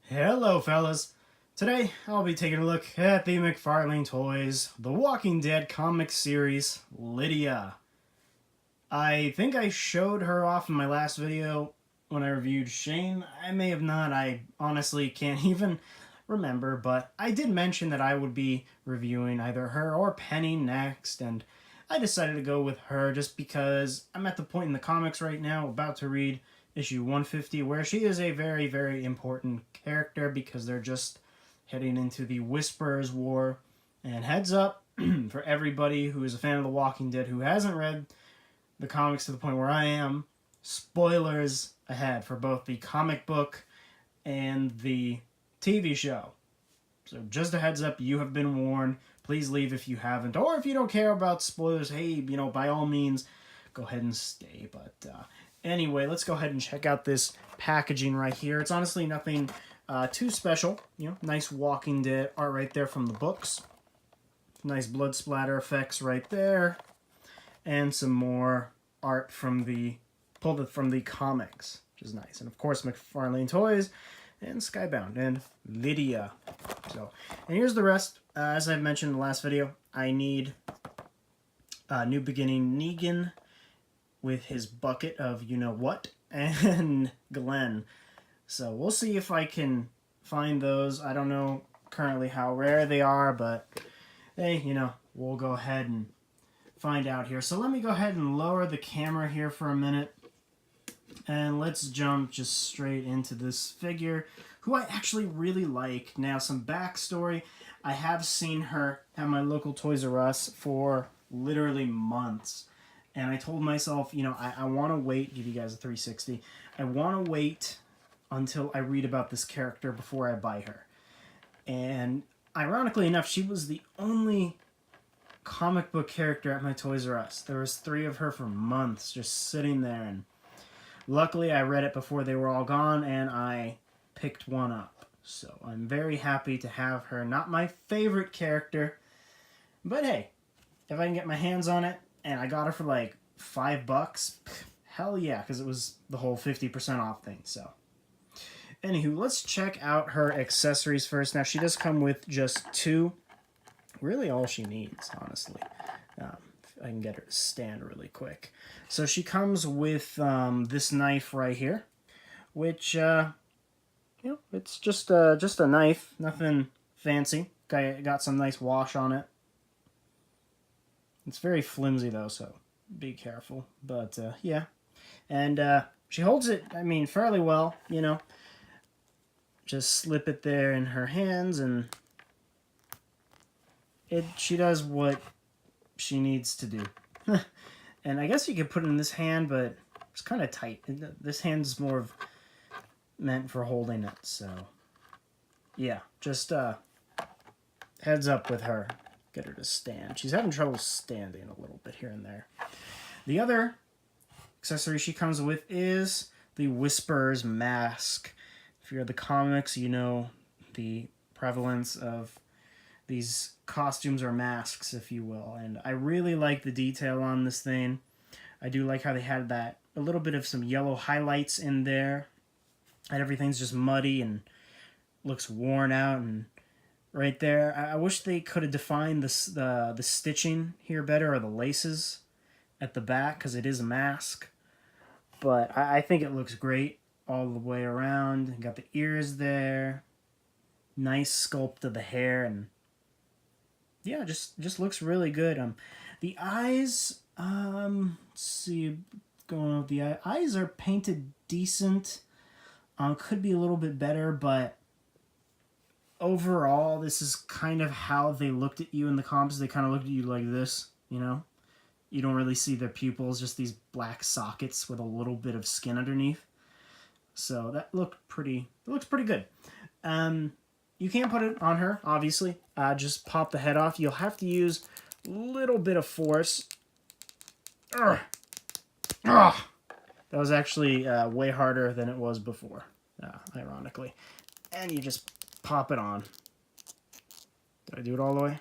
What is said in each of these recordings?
Hello fellas! Today I'll be taking a look at the McFarlane Toys The Walking Dead comic series, Lydia. I think I showed her off in my last video when I reviewed Shane. I may have not, I honestly can't even remember, but I did mention that I would be reviewing either her or Penny next, and I decided to go with her just because I'm at the point in the comics right now about to read issue 150 where she is a very, very important character because they're just heading into the Whisperers War. And heads up for everybody who is a fan of The Walking Dead who hasn't read the comics to the point where I am, spoilers ahead for both the comic book and the TV show. So just a heads up, you have been warned. Please leave if you haven't. Or if you don't care about spoilers, hey, by all means, go ahead and stay. But anyway, let's go ahead and check out this packaging right here. It's honestly nothing too special. Nice Walking Dead art right there from the books. Nice blood splatter effects right there. And some more art pulled from the comics, which is nice. And of course, McFarlane Toys and Skybound and Lydia. And here's the rest. As I've mentioned in the last video, I need New Beginning Negan with his bucket of you-know-what and Glenn. So we'll see if I can find those. I don't know currently how rare they are, but hey, we'll go ahead and find out here. So let me go ahead and lower the camera here for a minute. And let's jump just straight into this figure, who I actually really like. Now, some backstory. I have seen her at my local Toys R Us for literally months. And I told myself, I want to wait, give you guys a 360. I want to wait until I read about this character before I buy her. And ironically enough, she was the only comic book character at my Toys R Us. There was 3 of her for months just sitting there, and luckily I read it before they were all gone and I picked one up. So I'm very happy to have her. Not my favorite character, but hey, if I can get my hands on it, and I got her for like $5, hell yeah, because it was the whole 50% off thing. So anywho, let's check out her accessories first. Now, she does come with just 2. Really all she needs, honestly. If I can get her to stand really quick. So she comes with this knife right here, which, it's just a knife. Nothing fancy. Got some nice wash on it. It's very flimsy, though, so be careful. But, yeah. And she holds it, fairly well, Just slip it there in her hands, and she does what she needs to do. And I guess you could put it in this hand, but it's kind of tight. This hand's more meant for holding it, so yeah, just heads up with her. Get her to stand. She's having trouble standing a little bit here and there. The other accessory she comes with is the Whisperer's mask. If you're the comics, you know the prevalence of these costumes or masks, if you will. And I really like the detail on this thing. I do like how they had a little bit of some yellow highlights in there. And everything's just muddy and looks worn out. And right there, I wish they could have defined the stitching here better, or the laces at the back, because it is a mask. But I think it looks great all the way around. Got the ears there. Nice sculpt of the hair, and yeah, just looks really good. The eyes, let's see, going on with the eyes are painted decent. Could be a little bit better, but overall, this is kind of how they looked at you in the comics. They kind of looked at you like this, You don't really see their pupils, just these black sockets with a little bit of skin underneath. So that looks pretty good. You can't put it on her, obviously. Just pop the head off. You'll have to use a little bit of force. Ugh. Ugh. That was actually way harder than it was before, ironically. And you just pop it on. Did I do it all the way?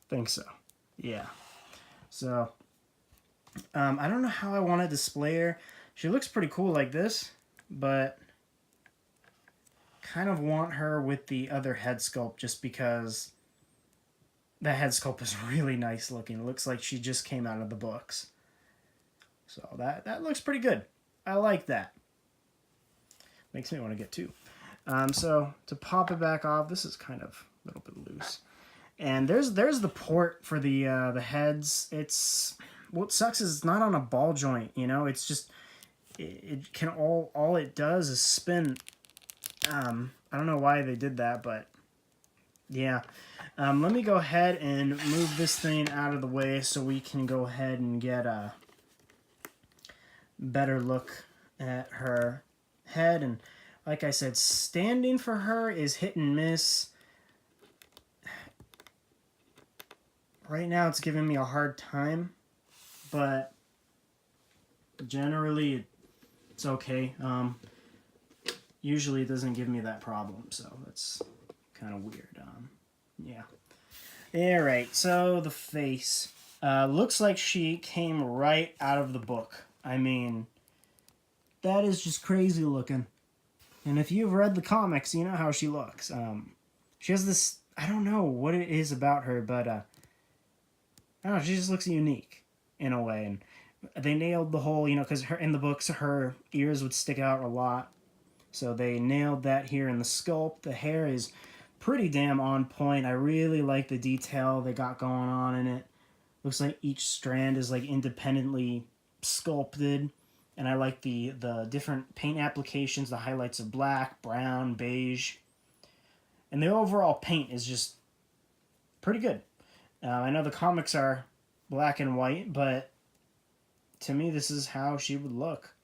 Think so. Yeah. So, I don't know how I want to display her. She looks pretty cool like this, but kind of want her with the other head sculpt just because the head sculpt is really nice looking. It looks like she just came out of the books. So that looks pretty good. I like that. Makes me want to get two. So to pop it back off, this is kind of a little bit loose. And there's the port for the heads. It's what sucks is it's not on a ball joint. You know, it's just it can all it does is spin. I don't know why they did that, but yeah. Let me go ahead and move this thing out of the way so we can go ahead and get a better look at her head. And like I said, standing for her is hit and miss. Right now it's giving me a hard time, but generally it's okay. Usually it doesn't give me that problem, so that's kind of weird. Yeah. Alright, so the face. Looks like she came right out of the book. I mean, that is just crazy looking. And if you've read the comics, you know how she looks. She has this, I don't know what it is about her, but I don't know, she just looks unique in a way. And they nailed the whole, you know, because in the books her ears would stick out a lot. So they nailed that here in the sculpt. The hair is pretty damn on point. I really like the detail they got going on in it. Looks like each strand is like independently sculpted. And I like the different paint applications, the highlights of black, brown, beige. And the overall paint is just pretty good. I know the comics are black and white, but to me this is how she would look.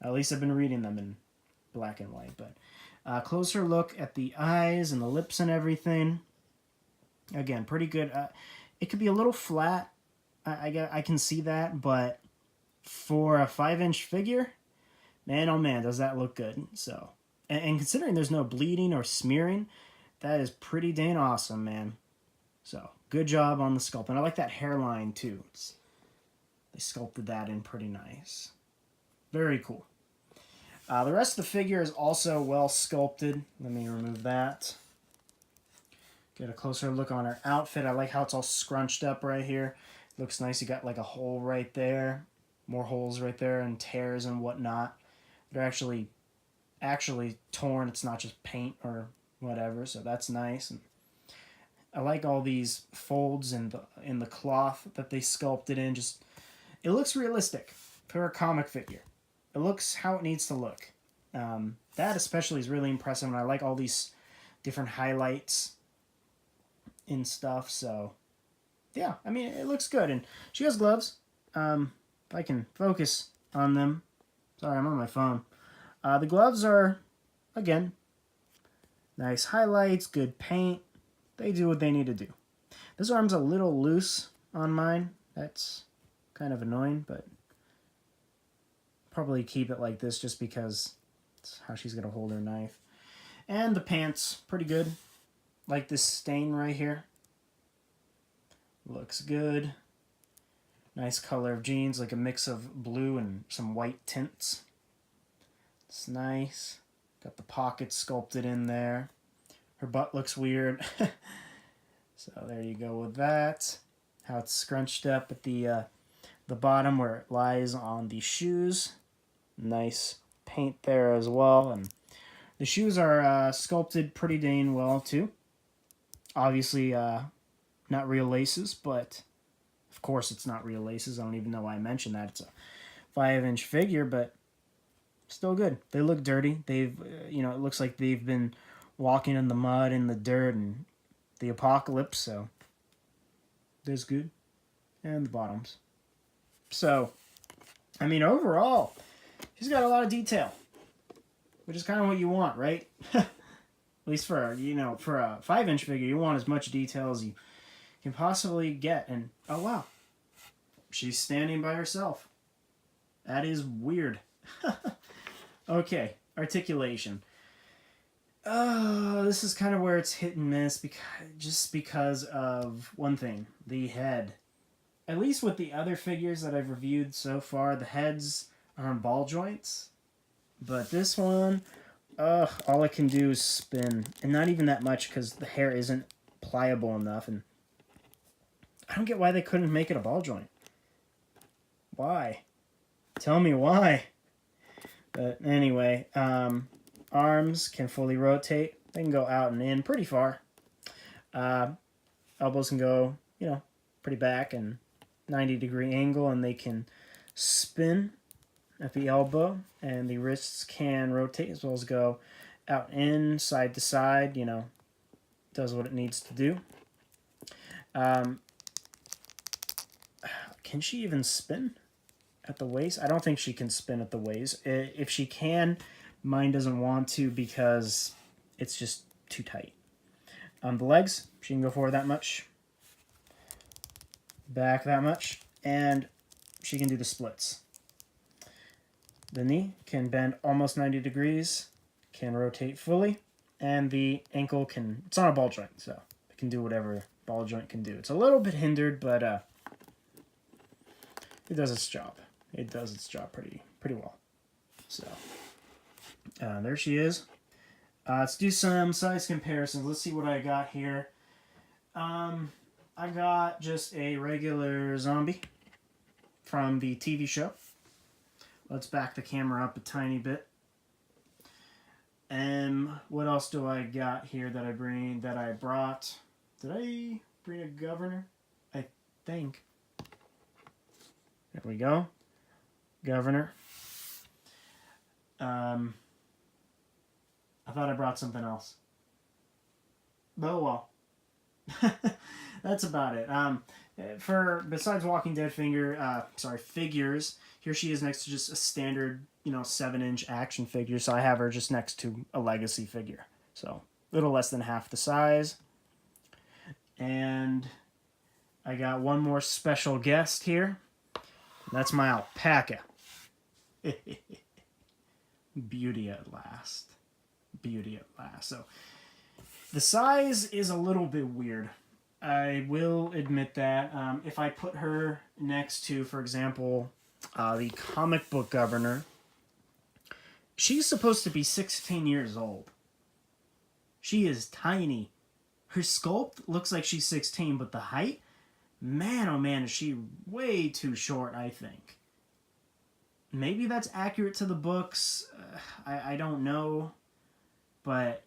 At least I've been reading them in black and white. But closer look at the eyes and the lips and everything. Again, pretty good. It could be a little flat. I can see that, but for a 5-inch figure, man, oh man, does that look good. So, and considering there's no bleeding or smearing, that is pretty dang awesome, man. So, good job on the sculpt. And I like that hairline, too. They sculpted that in pretty nice. Very cool. The rest of the figure is also well sculpted. Let me remove that. Get a closer look on her outfit. I like how it's all scrunched up right here. Looks nice. You got like a hole right there. More holes right there and tears and whatnot. They're actually torn. It's not just paint or whatever, so that's nice. And I like all these folds in the cloth that they sculpted in. Just it looks realistic for a comic figure. It looks how it needs to look. That especially is really impressive, and I like all these different highlights and stuff. So yeah, I mean it looks good, and she has gloves. If I can focus on them. Sorry, I'm on my phone. The gloves are, again, nice highlights, good paint. They do what they need to do. This arm's a little loose on mine. That's kind of annoying, but probably keep it like this just because it's how she's going to hold her knife. And the pants, pretty good. Like this stain right here. Looks good. Nice color of jeans, like a mix of blue and some white tints. It's nice. Got the pockets sculpted in there. Her butt looks weird. So there you go with that. How it's scrunched up at the bottom where it lies on the shoes. Nice paint there as well. And the shoes are sculpted pretty dang well too. Obviously not real laces, but of course it's not real laces. I don't even know why I mentioned that. It's a 5-inch figure, but still good. They look dirty. They've, it looks like they've been walking in the mud and the dirt and the apocalypse, so there's good. And the bottoms. So, I mean, overall, she's got a lot of detail, which is kind of what you want, right? At least for, for a 5-inch figure, you want as much detail as you can possibly get. And oh wow, she's standing by herself. That is weird. Okay, articulation. This is kind of where it's hit and miss because of one thing, the head. At least with the other figures that I've reviewed so far, the heads on ball joints. But this one, all it can do is spin. And not even that much because the hair isn't pliable enough. And I don't get why they couldn't make it a ball joint. Why? Tell me why. But anyway, arms can fully rotate. They can go out and in pretty far. Elbows can go, pretty back and 90-degree angle, and they can spin at the elbow, and the wrists can rotate as well as go out in, side to side, does what it needs to do. Can she even spin at the waist? I don't think she can spin at the waist. If she can, mine doesn't want to because it's just too tight. The legs, she can go forward that much, back that much, and she can do the splits. The knee can bend almost 90 degrees, can rotate fully, and the ankle it's on a ball joint, so it can do whatever ball joint can do. It's a little bit hindered, but it does its job. It does its job pretty well. So, there she is. Let's do some size comparisons. Let's see what I got here. I got just a regular zombie from the TV show. Let's back the camera up a tiny bit. What else do I got here that I brought? Did I bring a governor? I think. There we go. Governor. I thought I brought something else. Oh well. That's about it. Besides Walking Dead figures, here she is next to just a standard, 7-inch action figure. So I have her just next to a Legacy figure. So a little less than half the size. And I got one more special guest here. That's my alpaca. Beauty at last. Beauty at last. So the size is a little bit weird. I will admit that. If I put her next to, for example, the comic book governor, she's supposed to be 16 years old. She is tiny. Her sculpt looks like she's 16, but the height, man, oh man, is she way too short, I think. Maybe that's accurate to the books. I don't know. But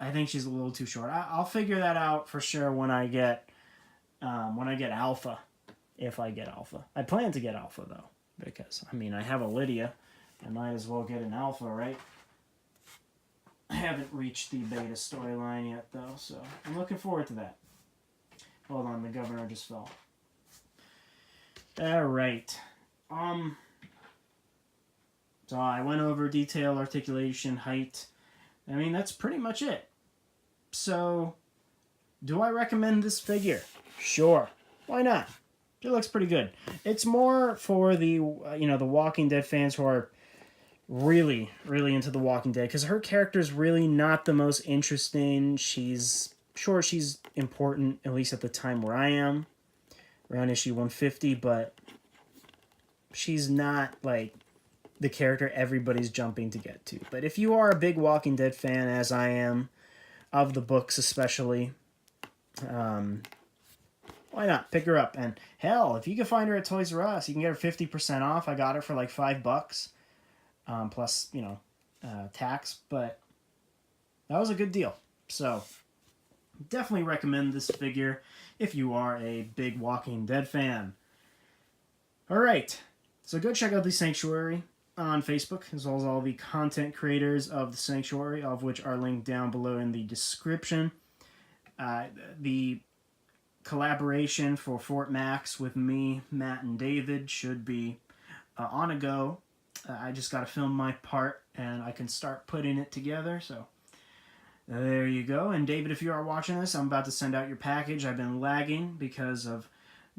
I think she's a little too short. I'll figure that out for sure when I get Alpha. If I get Alpha. I plan to get Alpha, though. Because, I have a Lydia. I might as well get an Alpha, right? I haven't reached the beta storyline yet, though. So, I'm looking forward to that. Hold on, the governor just fell. Alright. So I went over detail, articulation, height. That's pretty much it. So, do I recommend this figure? Sure. Why not? It looks pretty good. It's more for the, the Walking Dead fans who are really, really into The Walking Dead. Because her character is really not the most interesting. She's important, at least at the time where I am. Around issue 150. But she's not, the character everybody's jumping to get to. But if you are a big Walking Dead fan, as I am, of the books especially, why not? Pick her up. And hell, if you can find her at Toys R Us, you can get her 50% off. I got her for like $5, plus, tax. But that was a good deal. So, definitely recommend this figure if you are a big Walking Dead fan. Alright, so go check out the Sanctuary on Facebook, as well as all the content creators of the Sanctuary, all of which are linked down below in the description. The collaboration for Fort Max with me, Matt, and David should be on a go. I just got to film my part, and I can start putting it together, so there you go. And David, if you are watching this, I'm about to send out your package. I've been lagging because of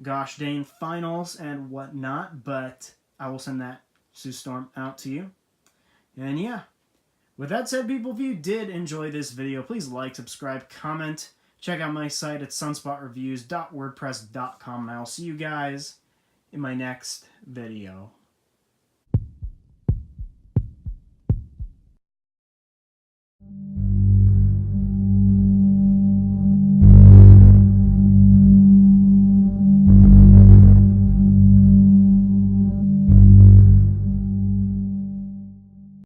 gosh dang finals and whatnot, but I will send that Sue Storm out to you. And yeah, with that said, people, if you did enjoy this video, please like, subscribe, comment, check out my site at SunSpotReviewz.wordpress.com, and I'll see you guys in my next video.